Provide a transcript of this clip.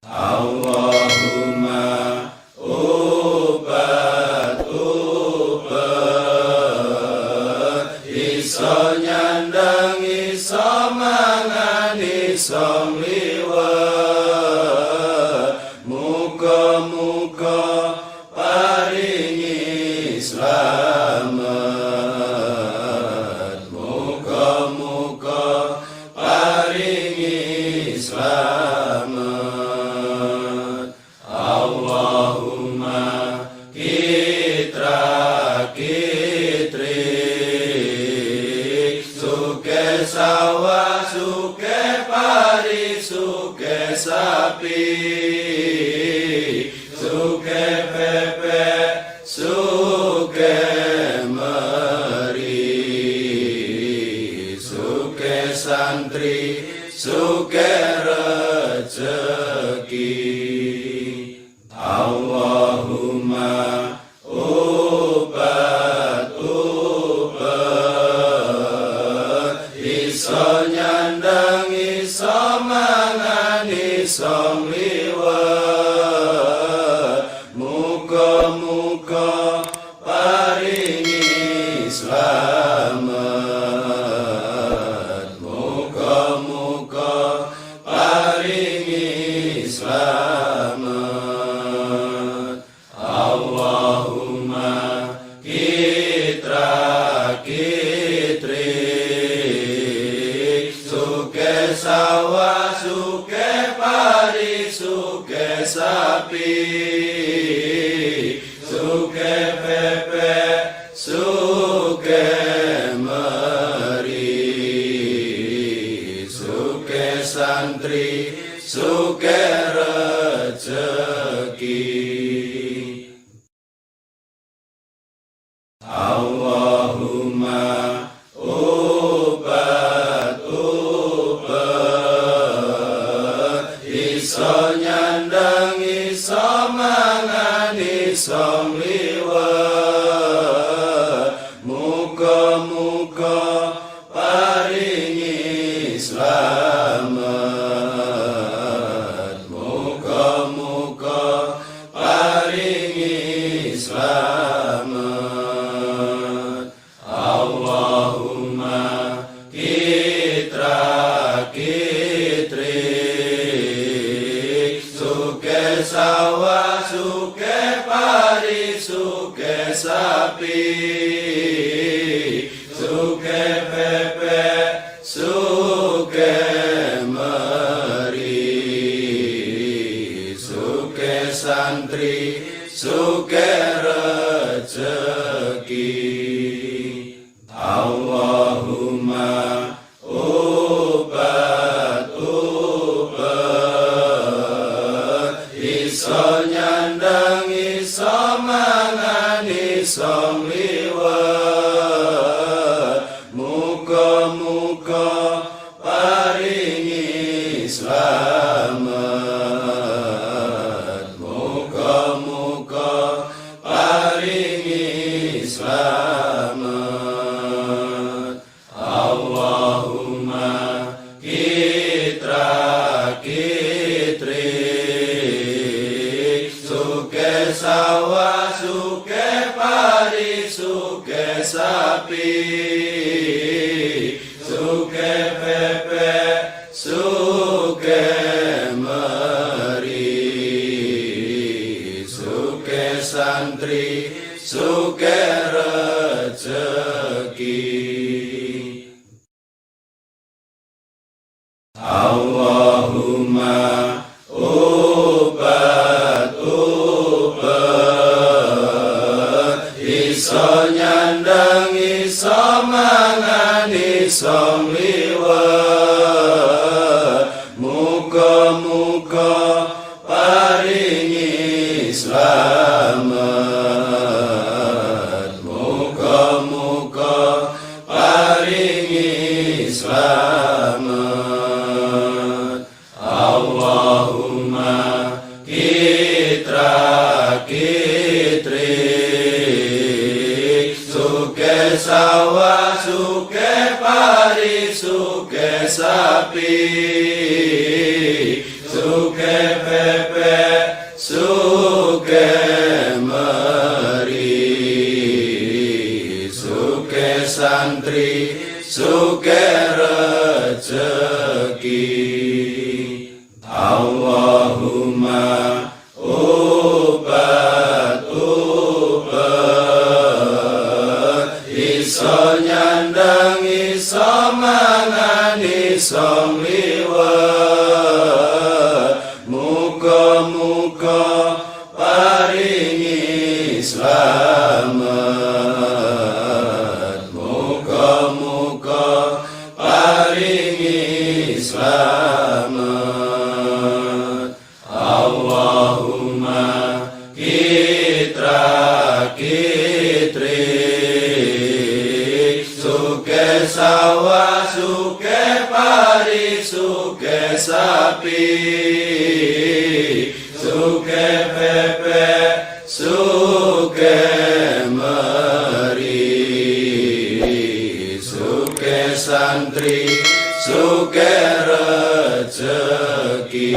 Allahumma obat iso nyandang iso mangan iso liwat muga-muga paringi slamet muga-muga paringi slamet Allahumma kitra kitrik suke sawah suke pari suke sapi suke bebek suke meri suke santri suke rezeki Allahumma obat iso nyandang iso mangan iso liwat muga-muga paringi slamet muga-muga paringi slamet Allahumma kitra kitrik suke sawah suke pari suke sapi suke bebek suke meri suke santri suke rezeki Allahumma obat iso nyandang iso mangan iso liwat muga-muga paringi slamet muga-muga paringi slamet Allahumma kitra kitrik suke sawah suke pari suke sapi suke bebek suke meri suke santri suke rezeki Allahumma obat iso nyandang iso mangan iso liwat muga-muga paringi slamet muga-muga paringi slamet Allahumma kitra kitrik suke sawah suke pari suke sapi suke bebek suke meri suke santri suke rezeki Allahumma obat iso nyandang iso mangan iso liwat muga-muga paringi slamet muga-muga paringi slamet Allahumma kitra kitrik suke sawah suke pari suke Allahumma obat iso nyandang iso mangan iso liwat muga-muga paringi slamet muga-muga paringi slamet Allahumma kitra kitri suke sawah suke pari suke sapi suke pepe suke meri suke santri suke rezeki